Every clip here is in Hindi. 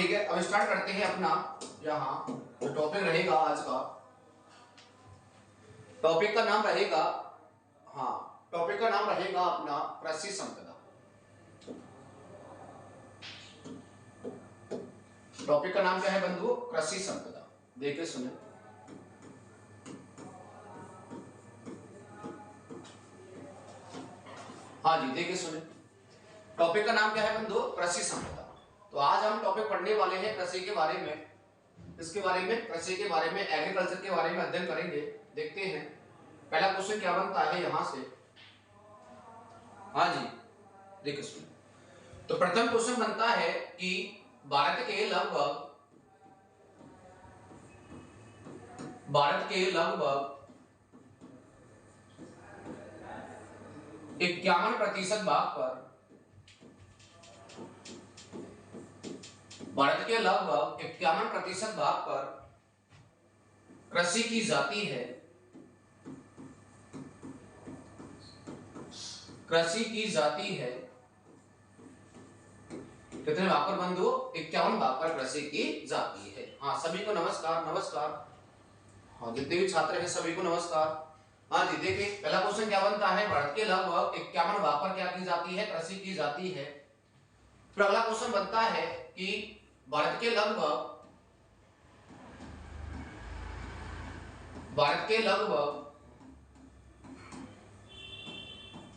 ठीक है, अब स्टार्ट करते हैं अपना यहाँ जो टॉपिक रहेगा आज का। टॉपिक का नाम रहेगा, हाँ टॉपिक का नाम रहेगा अपना कृषि संपदा। टॉपिक का नाम क्या है बंधुओं? कृषि संपदा। देखिए सुने, हाँ जी देखिए सुने, टॉपिक का नाम क्या है बंधुओं? कृषि संपदा। तो आज हम टॉपिक पढ़ने वाले हैं कृषि के बारे में, इसके बारे में, कृषि के बारे में, एग्रीकल्चर के बारे में अध्ययन करेंगे। देखते हैं पहला क्वेश्चन क्या बनता है यहां से। हाँ जी देखिए सुनिए, तो प्रथम क्वेश्चन बनता है कि भारत के लगभग 51% भाग पर, भारत के लगभग 51% भाग पर कृषि की जाती है, कृषि की जाती है। कितने भाग पर बंधुओं? 51 भाग पर कृषि की जाती है। हाँ सभी को नमस्कार, नमस्कार। हाँ जितने भी छात्र हैं सभी को नमस्कार। हाँ जी देखिए पहला क्वेश्चन क्या बनता है, भारत के लगभग 51 भाग पर क्या की जाती है? कृषि की जाती है। फिर अगला क्वेश्चन बनता है कि भारत के लगभग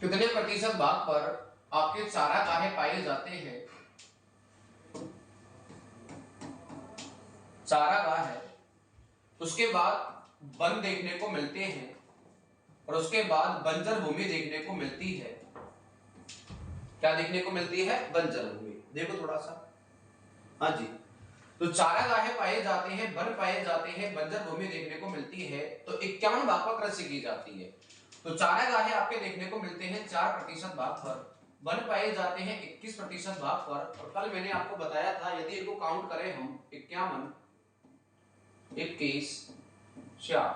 कितने प्रतिशत भाग पर आपके चारागाह पाए जाते हैं? चारागाह है, उसके बाद वन देखने को मिलते हैं और उसके बाद बंजर भूमि देखने को मिलती है। क्या देखने को मिलती है? बंजर भूमि। देखो थोड़ा सा, हाँ जी, तो चारागाह पाए जाते हैं, वन पाए जाते हैं, बंजर भूमि देखने को मिलती है। तो 51 भाग पर कृषि की जाती है। तो चारागाह आपके देखने को मिलते हैं 4% भाग पर, वन पाए जाते हैं 21% भाग पर। और कल मैंने आपको बताया था यदि इनको काउंट करें हम 51, 21, 4,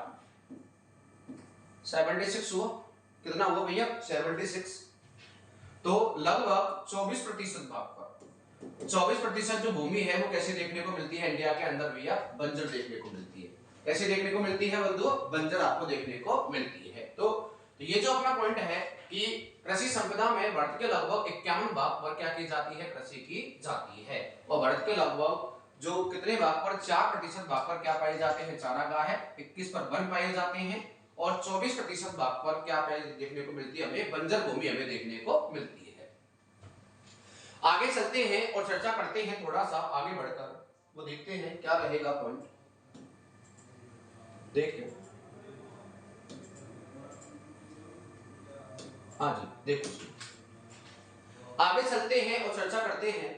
76 हुआ। कितना हुआ भैया? 76। तो लगभग 24% भाग पर 24% जो भूमि है वो कैसे देखने को मिलती है इंडिया के अंदर भैया? बंजर देखने को मिलती है। कैसे देखने को मिलती है बंधुओं? बंजर आपको देखने को मिलती है। तो ये जो अपना पॉइंट है कि कृषि संपदा में भारत के लगभग 51 भाग पर क्या की जाती है? कृषि की जाती है। और भारत के लगभग जो कितने भाग पर? 4% भाग पर क्या पाए जाते हैं? चारागाह है, 21 पर वन पाए जाते हैं और 24% भाग पर क्या देखने को मिलती है? हमें बंजर भूमि हमें देखने को मिलती है। आगे चलते हैं और चर्चा करते हैं, थोड़ा सा आगे बढ़कर वो देखते हैं क्या रहेगा पॉइंट। देखिए हाँ जी देखो, आगे चलते हैं और चर्चा करते हैं।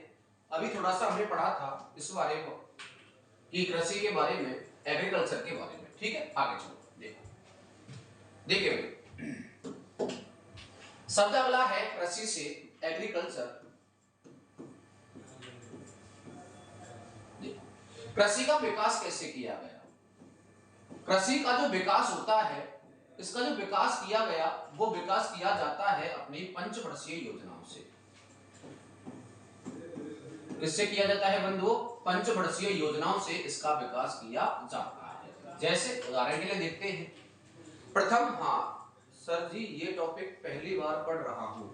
अभी थोड़ा सा हमने पढ़ा था इस बारे को कि कृषि के बारे में, एग्रीकल्चर के बारे में, ठीक है। आगे चलो देखिए शब्द अगला है कृषि से एग्रीकल्चर। कृषि का विकास कैसे किया गया? कृषि का जो विकास होता है, इसका जो विकास किया गया वो विकास किया जाता है अपनी पंचवर्षीय योजनाओं से। किससे किया जाता है बंधुओं? पंचवर्षीय योजनाओं से इसका विकास किया जाता है। जैसे उदाहरण के लिए देखते हैं, प्रथम, हाँ सर जी ये टॉपिक पहली बार पढ़ रहा हूं,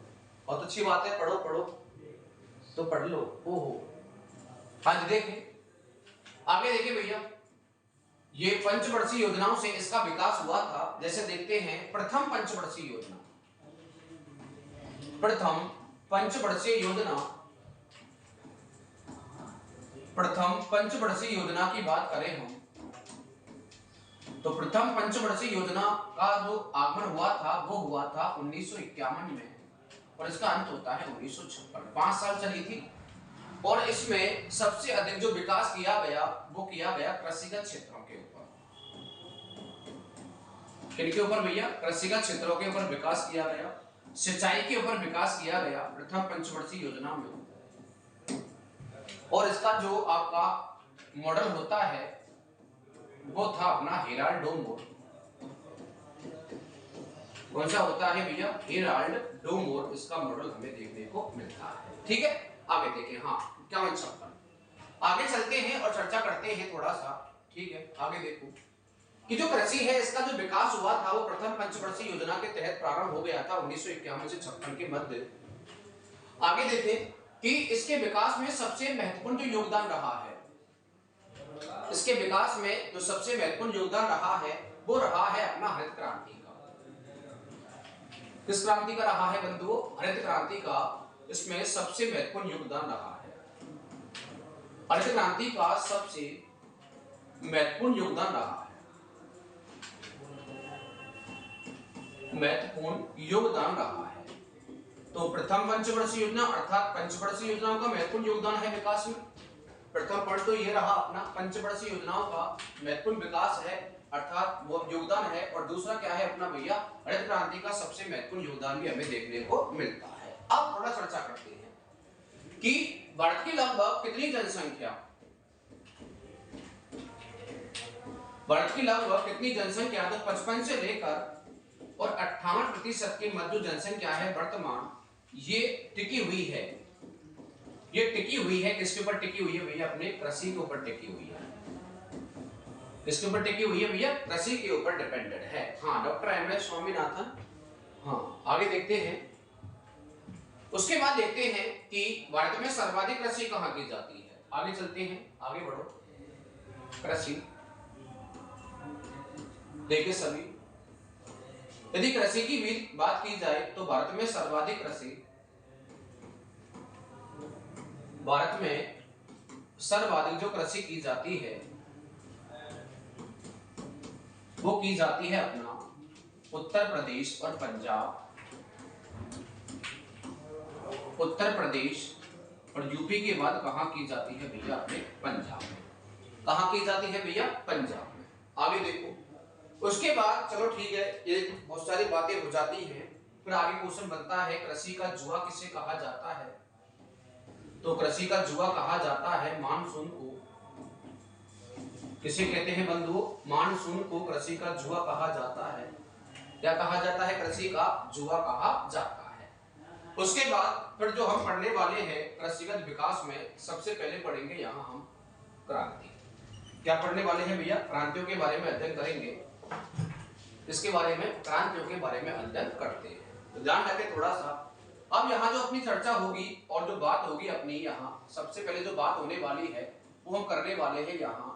बहुत अच्छी बात है, पढ़ो पढ़ो तो पढ़ लो। ओहो हाँ जी देखिए आगे देखिए भैया, ये पंचवर्षीय योजनाओं से इसका विकास हुआ था। जैसे देखते हैं प्रथम पंचवर्षीय योजना, प्रथम पंचवर्षीय योजना, प्रथम पंचवर्षीय योजना की बात करें हम तो प्रथम पंचवर्षीय योजना का जो आगमन हुआ था वो हुआ था 1951 में और इसका अंत होता है 1956। 5 साल चली थी और इसमें सबसे अधिक जो विकास किया गया वो किया गया कृषिगत क्षेत्रों के ऊपर। किनके ऊपर भैया? कृषिगत क्षेत्रों के ऊपर विकास किया गया, सिंचाई के ऊपर विकास किया गया प्रथम पंचवर्षीय योजना में। और इसका जो आपका मॉडल होता है वो था अपना हेराल्ड डो मोर। कौन सा होता है भैया? हेराल्ड डो मोर, इसका मॉडल हमें देखने को मिलता है। ठीक है आगे देखें, हाँ 51-56। आगे चलते हैं और चर्चा करते हैं थोड़ा सा, ठीक है। आगे देखो कि जो कृषि है इसका जो विकास हुआ था वो प्रथम पंचवर्षीय योजना के तहत प्रारंभ हो गया था 1951 से 56 के मध्य। आगे देखें कि इसके विकास में सबसे महत्वपूर्ण जो योगदान रहा है, इसके विकास में जो सबसे महत्वपूर्ण योगदान रहा है वो रहा है अपना हरित क्रांति का। किस क्रांति का रहा है बंधुओं? हरित क्रांति का इसमें सबसे महत्वपूर्ण योगदान रहा है। हरित क्रांति का सबसे महत्वपूर्ण योगदान रहा है, महत्वपूर्ण योगदान रहा है। तो प्रथम पंचवर्षीय योजना अर्थात पंचवर्षीय योजनाओं का महत्वपूर्ण योगदान है विकास में। प्रथम पॉइंट तो ये रहा अपना पंचवर्षीय योजनाओं का महत्वपूर्ण विकास है अर्थात वो योगदान है। और दूसरा क्या है अपना भैया, हरित क्रांति का सबसे महत्वपूर्ण योगदान भी हमें देखने को मिलता है। अब थोड़ा चर्चा करते हैं कि भारत की लगभग कितनी जनसंख्या, भारत की लगभग कितनी जनसंख्या, तो 55 से लेकर और 58% की मध्य जनसंख्या है वर्तमान, ये टिकी हुई है। ये टिकी हुई है किसके ऊपर टिकी हुई है भैया? अपने कृषि के ऊपर टिकी हुई है। किसके ऊपर टिकी हुई है भैया? कृषि के ऊपर डिपेंडेंट है। हाँ, डॉक्टर एम.एस. स्वामीनाथन। हाँ, आगे देखते हैं। उसके बाद देखते हैं कि भारत में सर्वाधिक कृषि कहाँ की जाती है। आगे चलते हैं, आगे बढ़ो। कृषि देखिए सभी, यदि कृषि की भी बात की जाए तो भारत में सर्वाधिक कृषि, भारत में सर्वाधिक जो कृषि की जाती है वो की जाती है अपना उत्तर प्रदेश और पंजाब। उत्तर प्रदेश और यूपी के बाद कहां की जाती है भैया? अपने पंजाब में। कहां की जाती है भैया? पंजाब में। आगे देखो, उसके बाद चलो ठीक है, ये बहुत सारी बातें हो जाती हैं। फिर आगे क्वेश्चन बनता है कृषि का जुआ किसे कहा जाता है? तो कृषि का जुआ कहा जाता है मानसून को। किसे कहते हैं बंधुओं? मानसून को कृषि का जुआ कहा जाता है। क्या कहा जाता है? कृषि का जुआ कहा जाता है। उसके बाद फिर जो हम पढ़ने वाले हैं कृषिगत विकास में, सबसे पहले पढ़ेंगे यहाँ हम क्रांति। क्या पढ़ने वाले हैं भैया? क्रांतियों के बारे में अध्ययन करेंगे। इसके बारे में, क्रांतियों के बारे में अध्ययन करते हैं। तो ध्यान रखें थोड़ा सा। अब यहाँ जो अपनी चर्चा होगी और जो बात होगी अपनी, यहाँ सबसे पहले जो बात होने वाली है वो हम करने वाले हैं यहाँ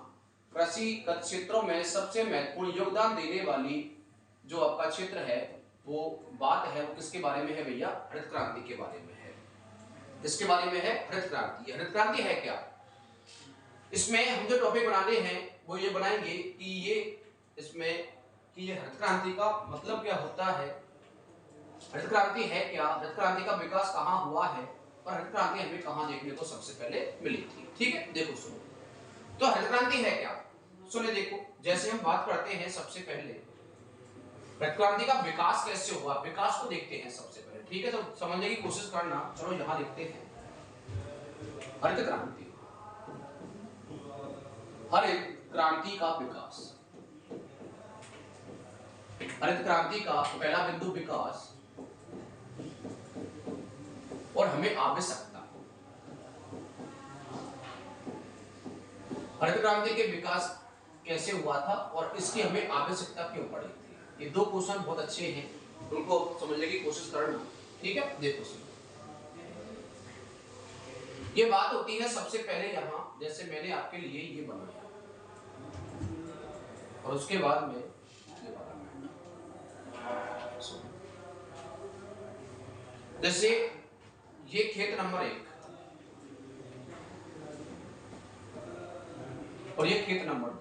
कृषि क्षेत्रों में सबसे महत्वपूर्ण योगदान देने वाली जो आपका क्षेत्र है वो बात है, वो किसके बारे में है भैया? हरित क्रांति के बारे में है। किसके बारे में है? हरित क्रांति। हरित क्रांति है क्या? इसमें हम जो टॉपिक बनाने हैं वो ये बनाएंगे कि ये इसमें कि ये हरित क्रांति का मतलब क्या होता है, हरित क्रांति है क्या, हरित क्रांति का विकास कहाँ हुआ है और हरित क्रांति हमें कहाँ देखने को सबसे पहले मिली थी। ठीक है, देखो सुनो, तो हरित क्रांति है क्या? सुने देखो, जैसे हम बात करते हैं सबसे पहले हरित क्रांति का विकास कैसे हुआ, विकास को देखते हैं सबसे पहले। ठीक है, तो समझने की कोशिश करना। चलो यहाँ लिखते हैं हरित क्रांति। हरित क्रांति का विकास, हरित क्रांति का पहला बिंदु विकास और हमें आवश्यकता। हरित क्रांति के विकास कैसे हुआ था और इसकी हमें आवश्यकता क्यों पड़ी थी। ये दो क्वेश्चन बहुत अच्छे हैं, उनको समझने की कोशिश करना। ठीक है, देखो सुनो, ये बात होती है सबसे पहले यहाँ, जैसे मैंने आपके लिए ये बनाया और उसके बाद में ये बनाया। जैसे ये खेत नंबर 1 और ये खेत नंबर 2।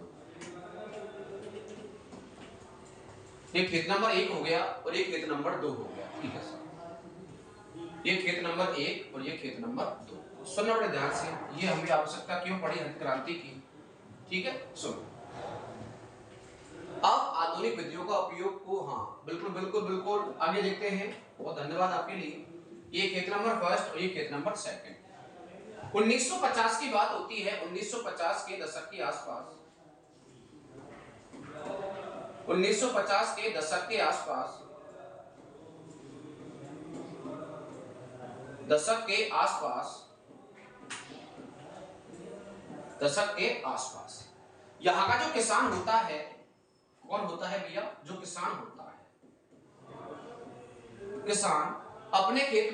ये खेत नंबर 1 हो गया और ये खेत नंबर 2 हो गया। ठीक है सर, ये खेत नंबर 1 और ये खेत नंबर 2। सुनना बड़े ध्यान से, ये हमें आवश्यकता क्यों पड़ी हरित क्रांति की। ठीक है, सुनो, अब आधुनिक विधियों का उपयोग को, हाँ बिल्कुल बिल्कुल बिल्कुल, आगे देखते हैं। बहुत धन्यवाद आपके लिए। ये खेत नंबर 1 और ये खेत नंबर 2। 1950 की बात होती है, 1950 के दशक के आसपास, 1950 के दशक के आसपास, दशक के आसपास दशक के आसपास। यहाँ का जो किसान होता है, कौन होता है भैया? जो किसान होता है, किसान अपने खेत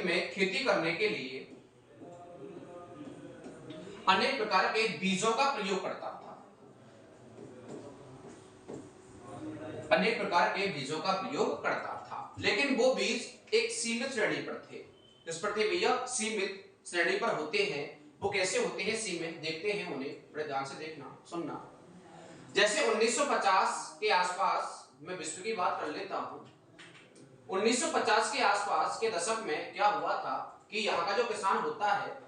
में खेती करने के लिए अनेक प्रकार के बीजों का प्रयोग करता था। अनेक प्रकार के बीजों का प्रयोग करता था, लेकिन वो बीज एक सीमित श्रेणी पर थे। किस पर थे भैया? सीमित श्रेणी पर होते हैं। वो कैसे होते हैं? सीमित। देखते हैं उन्हें, बड़े ध्यान से देखना सुनना। जैसे 1950 के आसपास, मैं विश्व की बात कर लेता हूं, 1950 के आसपास के दशक में क्या हुआ था कि यहाँ का जो किसान होता है,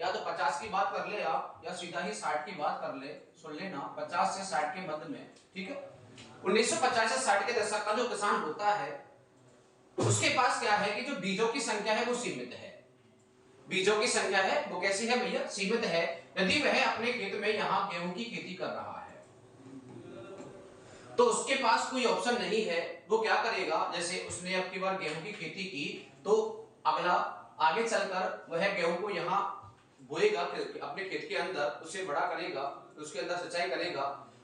या तो 50 की बात कर ले आप, या सीधा ही 60 की बात कर ले, सुन लेना, 50 से 60 के मध्य में, ठीक है। 1950 से 60 के दशक का जो किसान होता है, उसके पास क्या है कि जो बीजों की संख्या है वो सीमित है। बीजों की संख्या है वो कैसी है भैया? सीमित है। यदि वह अपने खेत में यहाँ गेहूं की खेती कर रहा है तो उसके पास कोई ऑप्शन नहीं है। वो क्या करेगा? जैसे उसने अब की बार गेहूं की खेती की, तो आगे चलकर वह गेहूं को यहाँ बोएगा अपने खेत के अंदर, उसे बड़ा करेगा, उसके अंदर सिंचाई करेगा,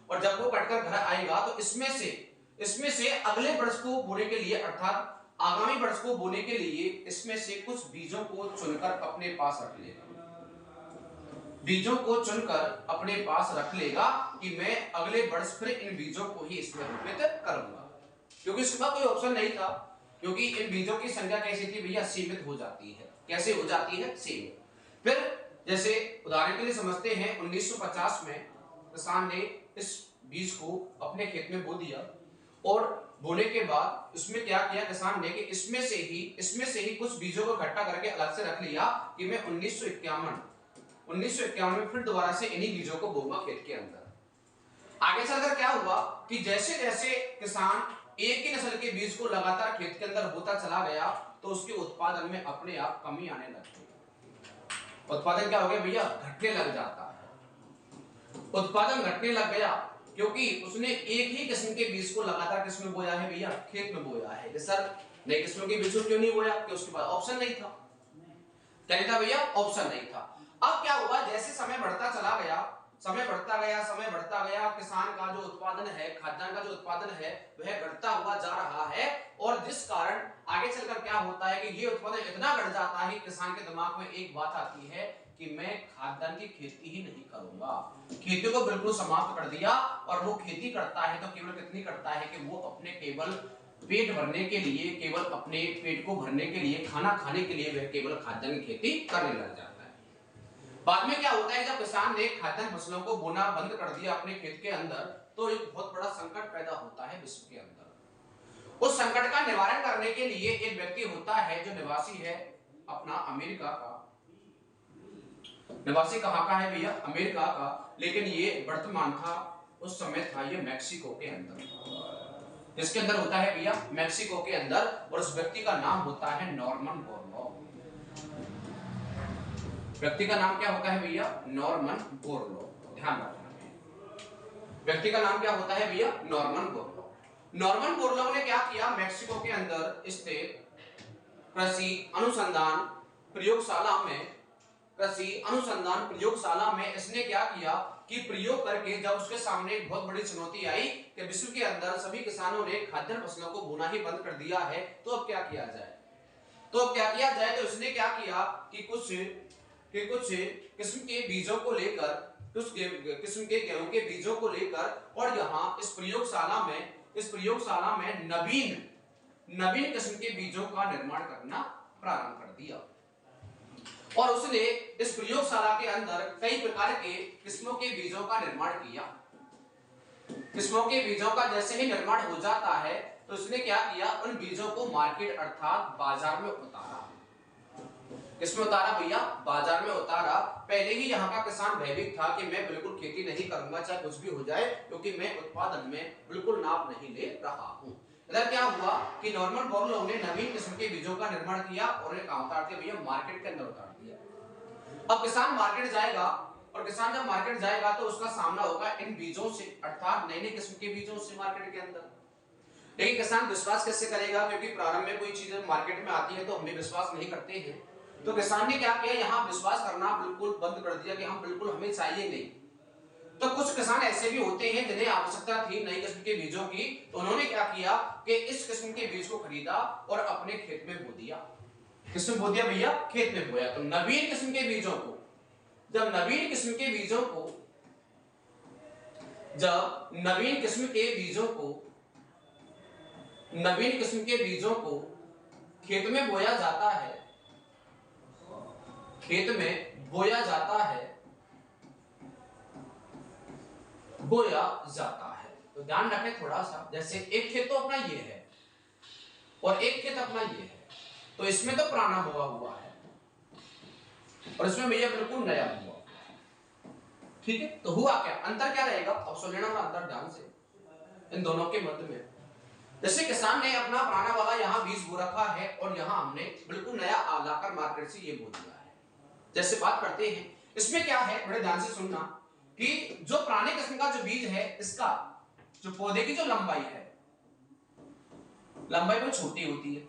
और जब वो कटकर घर आएगा तो इसमें से अगले वर्ष को बोने के लिए, अर्थात आगामी वर्ष को बोने के लिए इसमें से कुछ बीजों को चुनकर अपने पास रख लेगा। बीजों को चुनकर अपने पास रख लेगा कि मैं अगले वर्ष फिर इन बीजों को ही इसमें रोपित करूंगा, क्योंकि इसके बाद कोई ऑप्शन नहीं था, क्योंकि इन बीजों की संख्या कैसी थी भैया? सीमित हो जाती है। कैसे हो जाती है? सीमित। फिर जैसे उदाहरण के लिए समझते हैं, 1950 में किसान ने इस बीज को अपने खेत में बो दिया, और बोने के बाद उसमें क्या किया किसान ने कि इसमें से ही कुछ बीजों को इकट्ठा करके अलग से रख लिया कि मैं 1951 में फिर दोबारा से इन्हीं बीजों को बोऊंगा खेत के अंदर। आगे चलकर क्या हुआ कि जैसे जैसे किसान एक ही नस्ल के बीज को लगातार खेत के अंदर बोता चला गया, तो उसके उत्पादन में अपने आप कमी आने लग गई। उत्पादन क्या हो गया भैया? घटने लग जाता है। उत्पादन घटने लग गया क्योंकि उसने एक ही किस्म के बीज को लगातार किसमें बोया है भैया? खेत में बोया है। सर नई किस्मों के बीज को क्यों नहीं बोया? कि उसके पास ऑप्शन नहीं था। क्या नहीं था भैया? ऑप्शन नहीं था। अब क्या हुआ? जैसे समय बढ़ता गया, किसान का जो उत्पादन है, खाद्यान्न का जो उत्पादन है, वह घटता हुआ जा रहा है, और जिस कारण आगे चलकर क्या होता है कि ये उत्पादन इतना घट जाता है, किसान के दिमाग में एक बात आती है कि मैं खाद्यान्न की खेती ही नहीं करूंगा। खेती को बिल्कुल समाप्त कर दिया, और वो खेती करता है तो केवल कितनी करता है कि वो अपने केवल पेट भरने के लिए, केवल अपने पेट को भरने के लिए, खाना खाने के लिए वह केवल खाद्यान्न की खेती करने लग जाता है। बाद में क्या होता है, जब किसान ने खाद्यान्न फसलों को बोना बंद कर दिया अपने खेत के अंदर, तो एक बहुत बड़ा संकट पैदा होता है विश्व के अंदर। उस संकट का निवारण करने के लिए एक व्यक्ति होता है जो निवासी है अपना अमेरिका का। निवासी कहाँ का है भैया? अमेरिका का, लेकिन ये वर्तमान था, उस समय था ये मैक्सिको के अंदर। इसके अंदर होता है भैया मैक्सिको के अंदर, और उस व्यक्ति का नाम होता है नॉर्मन बोरलॉग। व्यक्ति का नाम क्या होता है भैया? Norman Borlaug. ध्यान रखना, व्यक्ति का नाम क्या होता है भैया? Norman Borlaug. नॉर्मन बोरलॉग ने क्या किया? मैक्सिको के अंदर स्थित कृषि अनुसंधान प्रयोगशाला में इसने क्या किया कि प्रयोग करके, जब उसके सामने एक बहुत बड़ी चुनौती आई कि विश्व के अंदर सभी किसानों ने खाद्यान्न फसलों को बोना ही बंद कर दिया है, तो अब क्या किया जाए? तो उसने क्या किया कि कुछ किस्म के बीजों को लेकर, कुछ किस्म के गेहूं के बीजों को लेकर, और यहाँ इस प्रयोगशाला में नवीन किस्म के बीजों का निर्माण करना प्रारंभ कर दिया। और उसने इस प्रयोगशाला के अंदर कई प्रकार के किस्मों के बीजों का निर्माण किया। किस्मों के बीजों का जैसे ही निर्माण हो जाता है, तो उसने क्या किया? उन बीजों को मार्केट अर्थात बाजार में उतारा। किसमें उतारा भैया? बाजार में उतारा। पहले ही यहाँ का किसान भयभीत था कि मैं बिल्कुल खेती नहीं करूंगा, चाहे कुछ भी हो जाए, क्योंकि मैं उत्पादन में बिल्कुल नाप नहीं ले रहा हूँ। इधर क्या हुआ कि नॉर्मन बोरलॉग ने नवीन किस्म के बीजों का निर्माण किया, और उन्हें कहाँ उतार दिया भैया? मार्केट के अंदर उतार दिया। अब किसान मार्केट जाएगा, और किसान जब मार्केट जाएगा तो उसका सामना होगा इन बीजों से, अर्थात नए किस्म के बीजों से मार्केट के अंदर। लेकिन किसान विश्वास कैसे करेगा? क्योंकि प्रारंभ में कोई चीज मार्केट में आती है तो हम भी विश्वास नहीं करते हैं। तो किसान ने क्या किया, यहाँ विश्वास करना बिल्कुल बंद कर दिया कि हम बिल्कुल हमें चाहिए नहीं। तो कुछ किसान ऐसे भी होते हैं जिन्हें आवश्यकता थी नई किस्म के बीजों की, तो उन्होंने क्या किया कि इस किस्म के बीज को खरीदा और अपने खेत में बो दिया। किसमें बो दिया भैया? खेत में बोया। तो नवीन किस्म के बीजों को, जब नवीन किस्म के बीजों को नवीन किस्म के बीजों को खेत में बोया जाता है, खेत में बोया जाता है, तो ध्यान रखें थोड़ा सा, जैसे एक खेत तो अपना ये है और एक खेत अपना ये है, तो इसमें तो पुराना बोया हुआ है और इसमें भैया बिल्कुल नया हुआ, ठीक है। तो हुआ क्या, अंतर क्या रहेगा, अब सुन लेना अंतर ध्यान से इन दोनों के मध्य में। जैसे किसान ने अपना पुराना वाला यहाँ बीज बो रखा है और यहाँ हमने बिल्कुल नया लाकर मार्केट से ये बो दिया है। जैसे बात करते हैं, इसमें क्या है, बड़े ध्यान से सुनना कि जो पुराने किस्म का जो बीज है, इसका जो पौधे की जो लंबाई है, लंबाई वो छोटी होती है,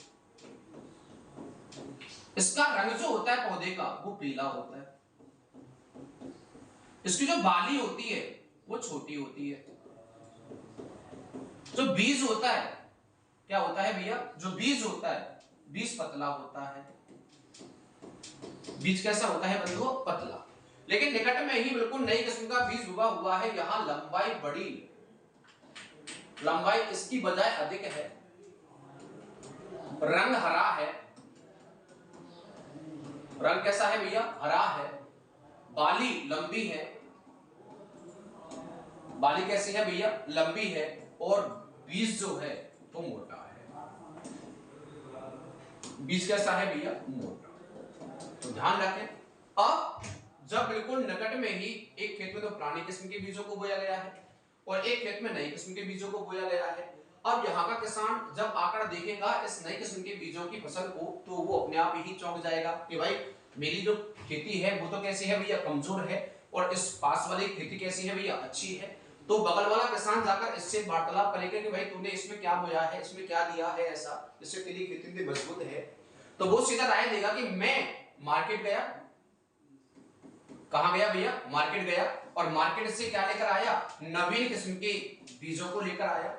इसका रंग जो होता है पौधे का वो पीला होता है, इसकी जो बाली होती है वो छोटी होती है, जो बीज होता है क्या होता है भैया, जो बीज होता है बीज पतला होता है। बीज कैसा होता है बंधुओं, पतला। लेकिन निकट में ही बिल्कुल नई किस्म का बीज उगा हुआ है, यहां लंबाई बड़ी, लंबाई इसकी बजाय अधिक है, रंग हरा है, रंग कैसा है भैया, हरा है, बाली लंबी है, बाली कैसी है भैया, लंबी है, और बीज जो है वो मोटा है। बीज कैसा है भैया, मोटा। तो ध्यान रखें, अब जब बिल्कुल निकट में ही एक खेत में तो पुरानी किस्म के बीजों को बोया गया है और एक खेत में नई किस्म के बीजों को बोया गया है, अब यहाँ का किसान जब आकर देखेगा इस नई किस्म के बीजों की फसल को, तो वो अपने आप ही चौंक जाएगा कि भाई मेरी जो खेती है वो तो कैसी है भैया, कमजोर है, और इस पास वाली खेती कैसी है भैया, अच्छी है। तो बगल वाला किसान जाकर इससे वार्तालाप करेगा कि भाई तूने इसमें क्या बोया है, इसमें क्या दिया है ऐसा जिससे तेरी खेती इतनी मजबूत है। तो वो सीधा राय देगा कि मैं मार्केट गया, कहां गया भैया, मार्केट गया, और मार्केट से क्या लेकर आया, नवीन किस्म के बीजों को लेकर आया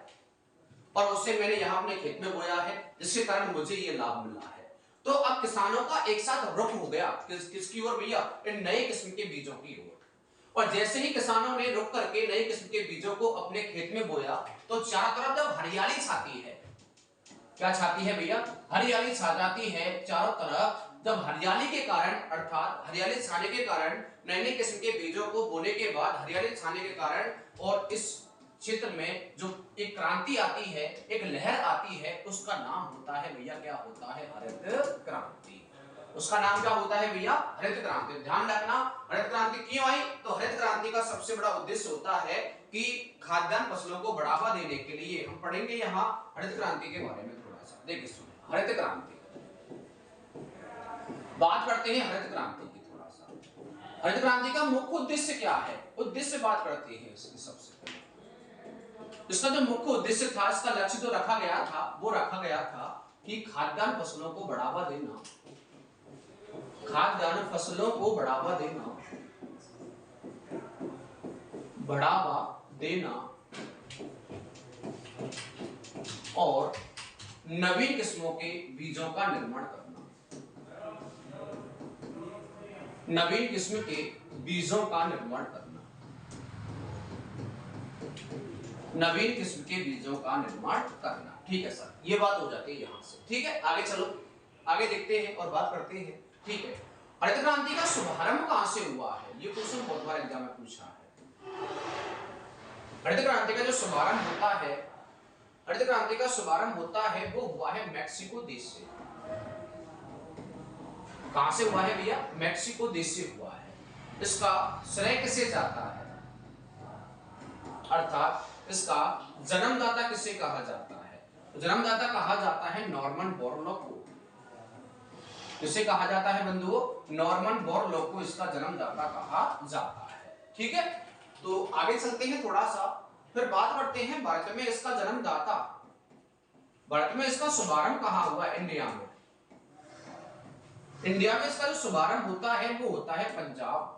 और उससे मैंने यहां अपने खेत में बोया है, जिसके कारण मुझे ये लाभ मिला है। तो अब किसानों का एक साथ रुख हो गया किसकी ओर भैया, इन नए किस्म के बीजों की ओर। और जैसे ही किसानों ने रुक करके नए किस्म के बीजों को अपने खेत में बोया, तो चारों तरफ जब हरियाली छाती है, क्या छाती है भैया, हरियाली छा जाती है चारों तरफ। जब हरियाली के कारण, अर्थात हरियाली छाने के कारण, नए नए किस्म के बीजों को बोने के बाद हरियाली छाने के कारण, और इस क्षेत्र में जो एक क्रांति आती है, एक लहर आती है, उसका नाम होता है भैया, क्या होता है, हरित क्रांति। उसका नाम क्या होता है भैया, हरित क्रांति। ध्यान रखना, हरित क्रांति क्यों आई, तो हरित क्रांति का सबसे बड़ा उद्देश्य होता है कि खाद्यान्न फसलों को बढ़ावा देने के लिए। हम पढ़ेंगे यहाँ हरित क्रांति के बारे में थोड़ा सा, देखिए सुनिए हरित क्रांति, बात करते हैं हरित क्रांति की थोड़ा सा। हरित क्रांति का मुख्य उद्देश्य क्या है, उद्देश्य बात करते हैं इसकी। सबसे पहले इसका जो मुख्य उद्देश्य था, इसका लक्ष्य जो रखा गया था, वो रखा गया था कि खाद्यान्न फसलों को बढ़ावा देना, खाद्यान्न फसलों को बढ़ावा देना, और नवीन किस्मों के बीजों का निर्माण करना, नवीन किस्म के बीजों का निर्माण करना, नवीन किस्म के बीजों का निर्माण करना। ठीक है सर, ये बात हो जाती है यहां से। ठीक है, आगे चलो, आगे देखते हैं और बात करते हैं। ठीक है, हरित क्रांति का शुभारंभ कहां से हुआ है, ये क्वेश्चन बहुत बार एग्जाम में पूछा है। हरित क्रांति का जो शुभारंभ होता है, हरित क्रांति का शुभारंभ होता है, वो हुआ है मैक्सिको देश से। कहां से हुआ है भैया, मैक्सिको देश से हुआ है। इसका श्रेय किसे जाता है, अर्थात इसका जन्मदाता किसे कहा जाता है, जन्मदाता कहा जाता है नॉर्मन बोरलॉग को। किसे कहा जाता है बंधुओं, नॉर्मन बोरलॉग को इसका जन्मदाता कहा जाता है। ठीक है, तो आगे चलते हैं थोड़ा सा, फिर बात करते हैं भारत में इसका जन्मदाता, भारत में इसका शुभारंभ कहां हुआ, इंडिया में। इंडिया में इसका जो शुभारंभ होता है वो होता है पंजाब।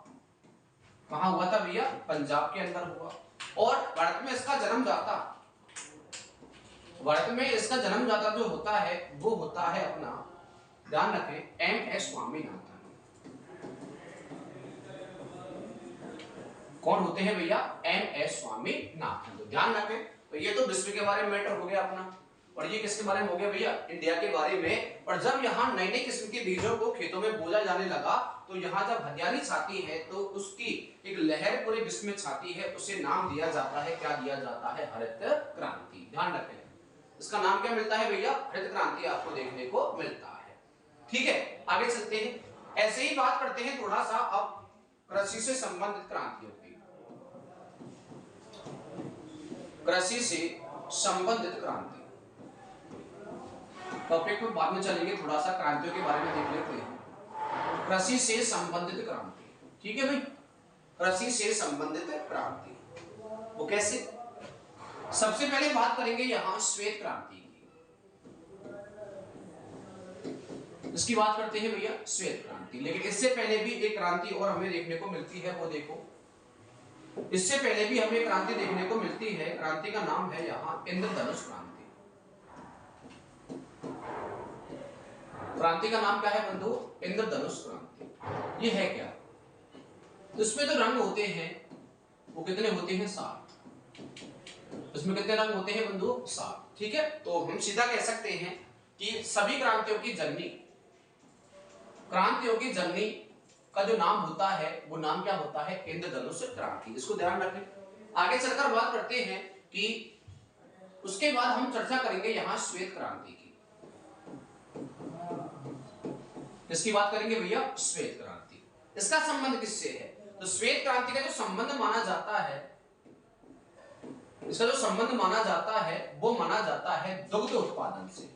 कहां हुआ था भैया? पंजाब के अंदर हुआ। और भारत में इसका जन्मदाता, भारत में इसका जन्मदाता जो होता है वो होता है अपना, ध्यान रखें, एम.एस. स्वामीनाथन। कौन होते हैं भैया? एम.एस. स्वामीनाथन। तो ध्यान रखें। तो ये तो विश्व के बारे में मैटर हो गया अपना, और ये किसके बारे में हो गया भैया? इंडिया के बारे में। और जब यहाँ नई नई किस्म के बीजों को खेतों में बोया जाने लगा, तो यहाँ जब हरियाली छाती है तो उसकी एक लहर पूरे विश्व में छाती है, उसे नाम दिया जाता है, क्या दिया जाता है? हरित क्रांति। ध्यान रखें, इसका नाम क्या मिलता है भैया? हरित क्रांति आपको देखने को मिलता है। ठीक है, आगे चलते हैं। ऐसे ही बात करते हैं थोड़ा सा अब कृषि से संबंधित क्रांतियों की। कृषि से संबंधित क्रांति टॉपिक में बाद में चलेंगे, थोड़ा सा क्रांतियों के बारे में देख लेते हैं। कृषि से संबंधित क्रांति, ठीक है भाई। कृषि से संबंधित क्रांति वो कैसे? सबसे पहले बात करेंगे यहां श्वेत क्रांति की। इसकी बात करते हैं भैया, श्वेत क्रांति। लेकिन इससे पहले भी एक क्रांति और हमें देखने को मिलती है, वो देखो। इससे पहले भी हमें क्रांति देखने को मिलती है, क्रांति का नाम है यहां इंद्रधनुष क्रांति। क्रांति का नाम क्या है बंधु? इंद्रधनुष क्रांति। ये है क्या? इसमें जो रंग होते हैं वो कितने होते हैं? 7। इसमें कितने रंग होते हैं बंधु? 7। ठीक है, तो हम सीधा कह सकते हैं कि सभी क्रांतियों की जननी, क्रांतियों की जननी का जो नाम होता है वो नाम क्या होता है? इंद्रधनुष क्रांति। इसको ध्यान रखें। आगे चलकर बात करते हैं कि उसके बाद हम चर्चा करेंगे यहां श्वेत क्रांति की। इसकी बात करेंगे भैया, श्वेत क्रांति। इसका संबंध किससे है? तो श्वेत क्रांति का जो संबंध माना जाता है, इसका जो संबंध माना जाता है वो माना जाता है दुग्ध उत्पादन से।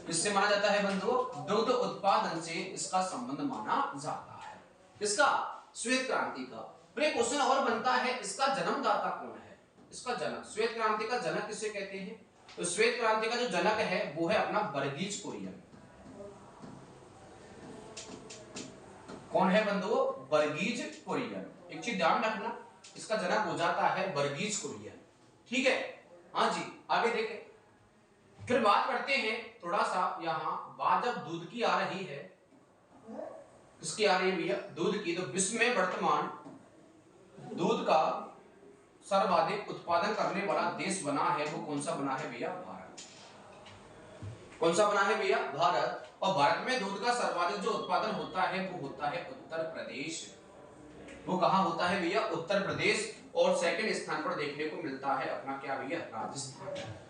किससे माना जाता है बंधुओं? दुग्ध उत्पादन से इसका संबंध माना जाता है। इसका श्वेत क्रांति का फिर क्वेश्चन और बनता है, इसका जन्मदाता कौन है? इसका जनक, श्वेत क्रांति का जनक किसे कहते हैं? तो श्वेत क्रांति का जो जनक है वो है अपना वर्गीज कुरियन। कौन है बंधुओं? वर्गीज कुरियन। एक चीज ध्यान रखना, इसका जनक हो जाता है वर्गीज कुरियन। ठीक है, हाँ जी, आगे देखें। फिर बात करते हैं थोड़ा सा यहां, बात जब दूध की आ रही है, किसकी आ रही है भैया? दूध की। तो विश्व में वर्तमान दूध का सर्वाधिक उत्पादन करने वाला देश बना है, वो कौन सा बना है भैया? भारत। कौन सा बना है भैया? भारत। और भारत में दूध का सर्वाधिक जो उत्पादन होता है वो होता है उत्तर प्रदेश। वो कहां होता है भैया? उत्तर प्रदेश। और सेकंड स्थान पर देखने को मिलता है अपना क्या भैया? राजस्थान।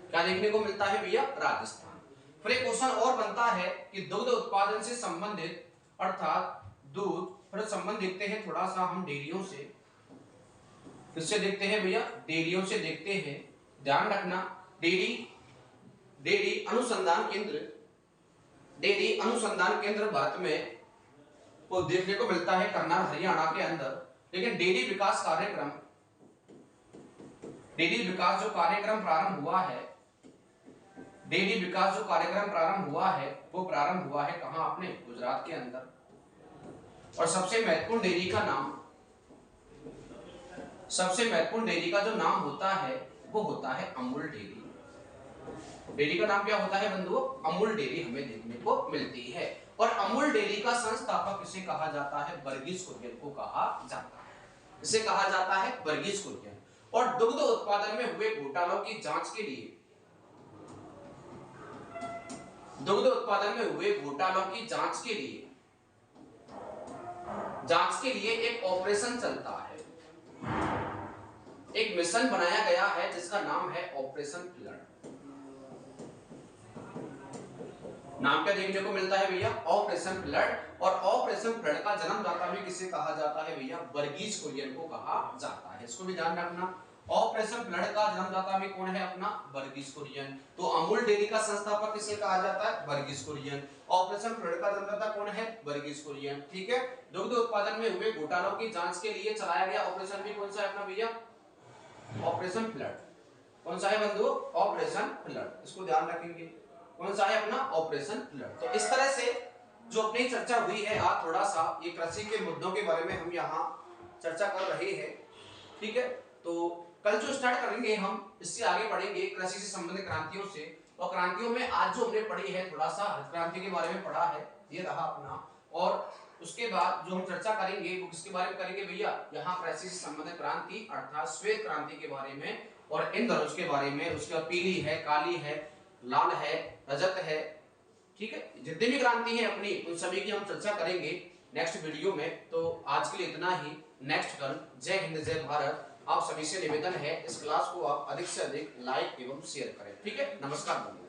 क्या देखने को मिलता है भैया? राजस्थान। फिर एक क्वेश्चन और बनता है कि दुग्ध उत्पादन से संबंधित, अर्थात दूध, फिर संबंध देखते हैं थोड़ा सा हम डेयरियों से। किससे देखते हैं भैया? डेयरियों से देखते हैं। ध्यान रखना, डेयरी अनुसंधान केंद्र, डेयरी अनुसंधान केंद्र भारत में वो देखने को मिलता है करनाल हरियाणा के अंदर। लेकिन डेयरी विकास कार्यक्रम, डेयरी विकास जो कार्यक्रम प्रारंभ हुआ है, डेयरी विकास जो कार्यक्रम प्रारंभ हुआ है वो प्रारंभ हुआ है कहां? अपने गुजरात के अंदर। और सबसे महत्वपूर्ण डेयरी का नाम, सबसे महत्वपूर्ण डेयरी का जो नाम होता है वो होता है अमूल डेयरी। डेयरी का नाम क्या होता है बंधुओं? अमूल डेयरी हमें देखने को मिलती है। और अमूल डेयरी का संस्थापक किसे कहा जाता है? वर्गीज कुरियन को कहा जाता है। इसे कहा जाता है वर्गीज कुरियन। और दुग्ध उत्पादन में हुए घोटालों की जांच के लिए, दुग्ध उत्पादन में हुए घोटालों की जांच के लिए एक ऑपरेशन चलता है, एक मिशन बनाया गया है जिसका नाम है ऑपरेशन फ्लड। नाम क्या देखने को मिलता है भैया? Operation flood. और ऑपरेशन फ्लड का जन्मदाता भी किसे कहा जाता है भैया? वर्गीज कुरियन को कहा जाता है। इसको भी ध्यान रखना, ऑपरेशन फ्लड का जन्मदाता भी कौन है? अपना वर्गीज कुरियन। तो अमूल डेयरी का संस्थापक किसे कहा जाता है? वर्गीज कुरियन। ऑपरेशन फ्लड का जन्मदाता कौन है? वर्गीज कुरियन। ठीक है, दुग्ध उत्पादन में हुए घोटालों की जांच के लिए चलाया गया ऑपरेशन भी कौन सा है अपना भैया? Operation flood. कौन सा है बंधुओं? Operation flood. इसको ध्यान रखेंगे। कौन सा है अपना ऑपरेशन फ्लड। तो इस तरह से जो अपनी चर्चा हुई है आज थोड़ा सा ये कृषि के मुद्दों के बारे में हम यहाँ चर्चा कर रहे हैं, ठीक है। तो कल जो स्टार्ट करेंगे हम इससे आगे बढ़ेंगे कृषि से संबंधित क्रांतियों से, और क्रांतियों में आज जो हमने पढ़ी है थोड़ा सा हरित क्रांति के बारे में पढ़ा है, ये रहा अपना। और उसके बाद जो हम चर्चा करेंगे वो किसके बारे में करेंगे भैया, यहाँ कृषि से संबंधित क्रांति अर्थात श्वेत क्रांति के बारे में और इंधन के बारे में। उसके बाद पीली है, काली है, लाल है, रजत है, ठीक है। जितनी भी क्रांति है अपनी उन सभी की हम चर्चा करेंगे नेक्स्ट वीडियो में। तो आज के लिए इतना ही, नेक्स्ट कल। जय हिंद, जय भारत। आप सभी से निवेदन है इस क्लास को आप अधिक से अधिक लाइक एवं शेयर करें, ठीक है। नमस्कार।